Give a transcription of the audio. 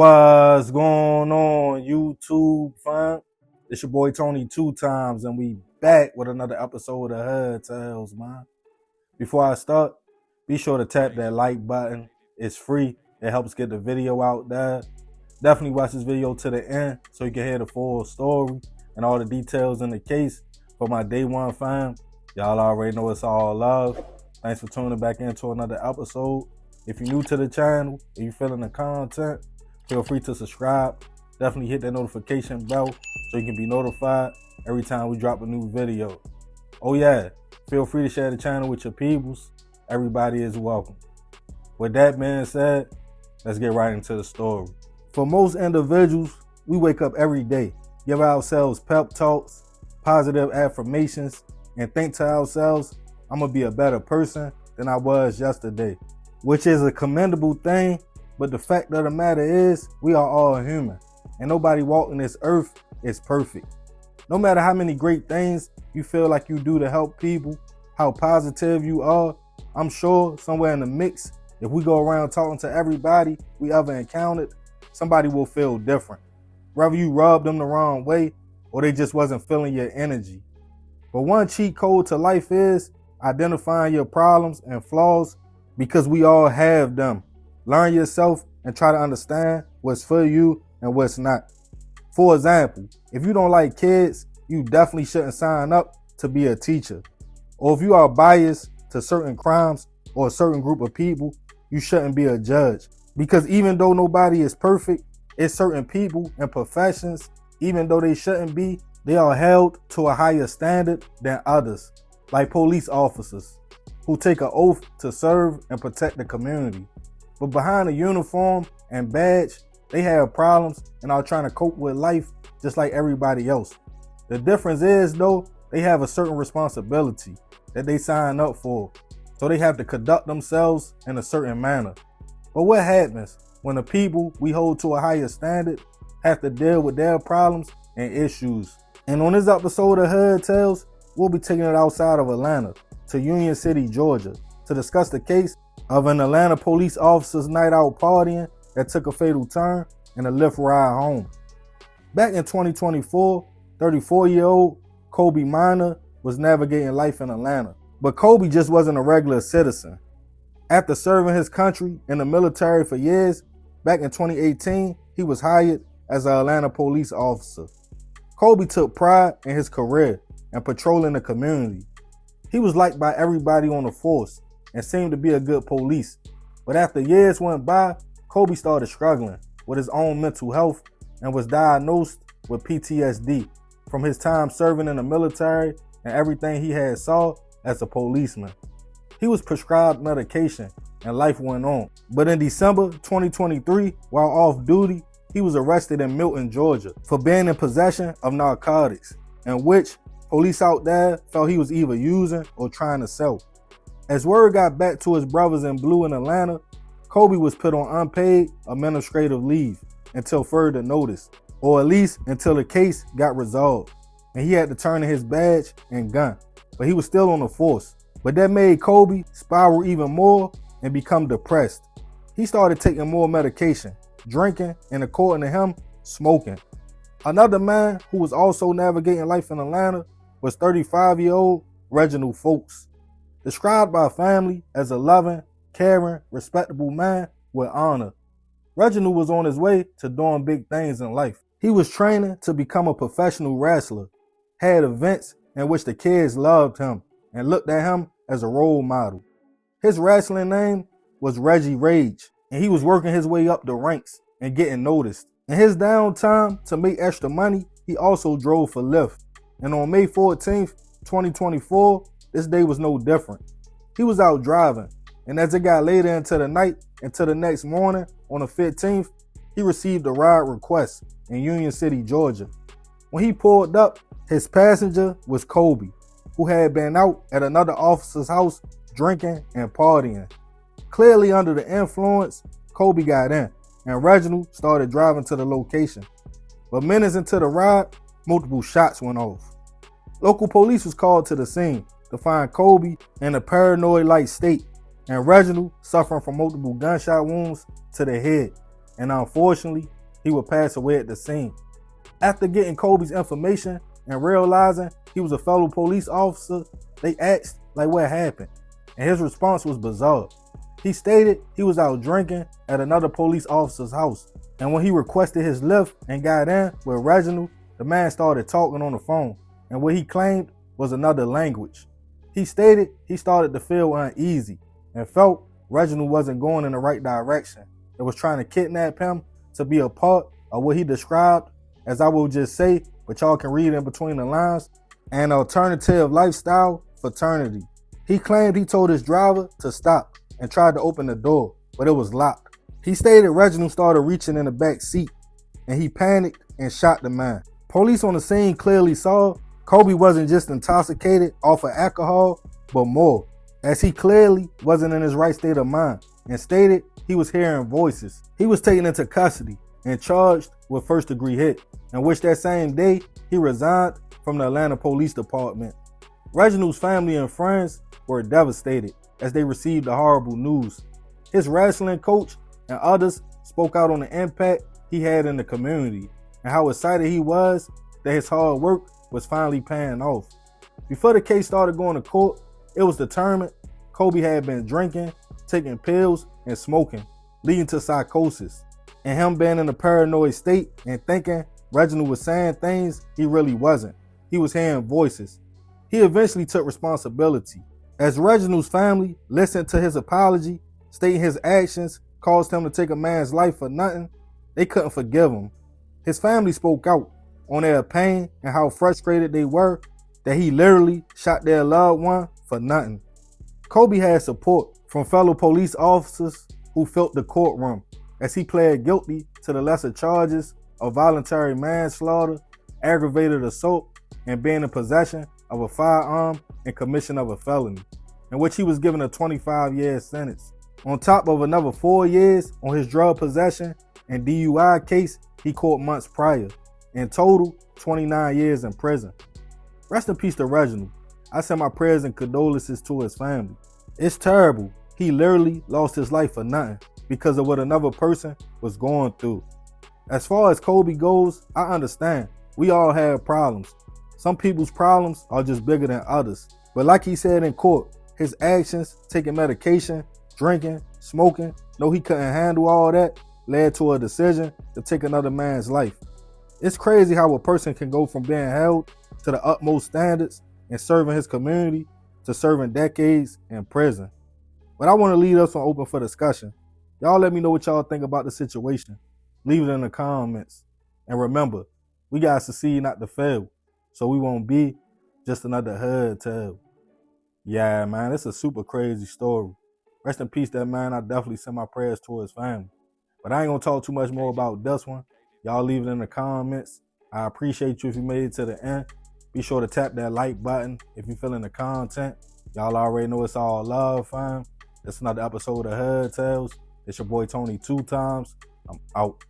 What's going on, YouTube fam? It's your boy Tony 2 times, and we back with another episode of Hood Tales, man. Before I start, be sure to tap that like button. It's free. It helps get the video out there. Definitely watch this video to the end so you can hear the full story and all the details in the case. For my day one fam, y'all already know it's all love. Thanks for tuning back into another episode. If you're new to the channel and you're feeling the content, feel free to subscribe. Definitely hit that notification bell so you can be notified every time we drop a new video. Oh yeah, feel free to share the channel with your peoples. Everybody is welcome. With that being said, let's get right into the story. For most individuals, we wake up every day, give ourselves pep talks, positive affirmations, and think to ourselves, I'm gonna be a better person than I was yesterday, which is a commendable thing. But the fact of the matter is, we are all human, and nobody walking this earth is perfect. No matter how many great things you feel like you do to help people, how positive you are, I'm sure somewhere in the mix, if we go around talking to everybody we ever encountered, somebody will feel different. Whether you rubbed them the wrong way or they just wasn't feeling your energy. But one cheat code to life is identifying your problems and flaws, because we all have them. Learn yourself and try to understand what's for you and what's not. For example, if you don't like kids, you definitely shouldn't sign up to be a teacher. Or if you are biased to certain crimes or a certain group of people, you shouldn't be a judge. Because even though nobody is perfect, it's certain people and professions, even though they shouldn't be, they are held to a higher standard than others, like police officers who take an oath to serve and protect the community. But behind a uniform and badge, they have problems and are trying to cope with life just like everybody else. The difference is, though, they have a certain responsibility that they sign up for, so they have to conduct themselves in a certain manner. But what happens when the people we hold to a higher standard have to deal with their problems and issues? And on this episode of Hood Tales, we'll be taking it outside of Atlanta to Union City, Georgia, to discuss the case of an Atlanta police officer's night out partying that took a fatal turn in a Lyft ride home. Back in 2024, 34-year-old Kobe Minor was navigating life in Atlanta. But Kobe just wasn't a regular citizen. After serving his country in the military for years, back in 2018, he was hired as an Atlanta police officer. Kobe took pride in his career and patrolling the community. He was liked by everybody on the force and seemed to be a good police. But after years went by, Kobe started struggling with his own mental health and was diagnosed with PTSD from his time serving in the military and everything he had saw as a policeman. He was prescribed medication and life went on. But in December 2023, while off duty, he was arrested in Milton, Georgia for being in possession of narcotics, in which police out there felt he was either using or trying to sell. As word got back to his brothers in blue in Atlanta, Kobe was put on unpaid administrative leave until further notice, or at least until the case got resolved, and he had to turn in his badge and gun. But he was still on the force. But that made Kobe spiral even more and become depressed. He started taking more medication, drinking, and according to him, smoking. Another man who was also navigating life in Atlanta was 35-year-old Reginald Folks, described by family as a loving, caring, respectable man with honor. Reginald was on his way to doing big things in life. He was training to become a professional wrestler, had events in which the kids loved him and looked at him as a role model. His wrestling name was Reggie Rage, and he was working his way up the ranks and getting noticed. In his downtime to make extra money, he also drove for Lyft. And on May 14th, 2024, this day was no different. He was out driving, and as it got later into the night into the next morning, on the 15th, he received a ride request in Union City, Georgia. When he pulled up, his passenger was Kobe, who had been out at another officer's house drinking and partying. Clearly under the influence, Kobe got in, and Reginald started driving to the location. But minutes into the ride, multiple shots went off. Local police was called to the scene to find Kobe in a paranoid-like state and Reginald suffering from multiple gunshot wounds to the head. and unfortunately, he would pass away at the scene. After getting Kobe's information and realizing he was a fellow police officer, they asked what happened, and his response was bizarre. He stated he was out drinking at another police officer's house, and when he requested his Lyft and got in with Reginald, the man started talking on the phone, and what he claimed was another language. He stated he started to feel uneasy and felt Reginald wasn't going in the right direction. It was trying to kidnap him to be a part of what he described, as I will just say, but y'all can read in between the lines, an alternative lifestyle fraternity. He claimed he told his driver to stop and tried to open the door, but it was locked. He stated Reginald started reaching in the back seat, and he panicked and shot the man. Police on the scene clearly saw Kobe wasn't just intoxicated off of alcohol, but more, as he clearly wasn't in his right state of mind, and stated he was hearing voices. He was taken into custody and charged with first-degree hit, in which that same day he resigned from the Atlanta Police Department. Reginald's family and friends were devastated as they received the horrible news. His wrestling coach and others spoke out on the impact he had in the community and how excited he was that his hard work was finally paying off. Before the case started going to court, it was determined Kobe had been drinking, taking pills, and smoking, leading to psychosis, and him being in a paranoid state and thinking Reginald was saying things he really wasn't. He was hearing voices. He eventually took responsibility. As Reginald's family listened to his apology, stating his actions caused him to take a man's life for nothing, they couldn't forgive him. His family spoke out on their pain and how frustrated they were that he literally shot their loved one for nothing. Kobe had support from fellow police officers who filled the courtroom as he pled guilty to the lesser charges of voluntary manslaughter, aggravated assault, and being in possession of a firearm and commission of a felony, in which he was given a 25-year sentence, on top of another 4 years on his drug possession and DUI case he caught months prior. In total, 29 years in prison. Rest in peace to Reginald. I send my prayers and condolences to his family. It's terrible. He literally lost his life for nothing because of what another person was going through. As far as Kobe goes, I understand. We all have problems. Some people's problems are just bigger than others. But like he said in court, his actions, taking medication, drinking, smoking, no, he couldn't handle all that, led to a decision to take another man's life. It's crazy how a person can go from being held to the utmost standards and serving his community to serving decades in prison. But I want to leave us open for discussion. Y'all let me know what y'all think about the situation. Leave it in the comments. And remember, we got to succeed, not to fail, so we won't be just another hood tale. Yeah, man, it's a super crazy story. Rest in peace, that man. I definitely send my prayers to his family. But I ain't going to talk too much more about this one. Y'all leave it in the comments. I appreciate you if you made it to the end. Be sure to tap that like button if you're feeling the content. Y'all already know it's all love, fam. It's another episode of Hood Tales. It's your boy Tony 2 times. I'm out.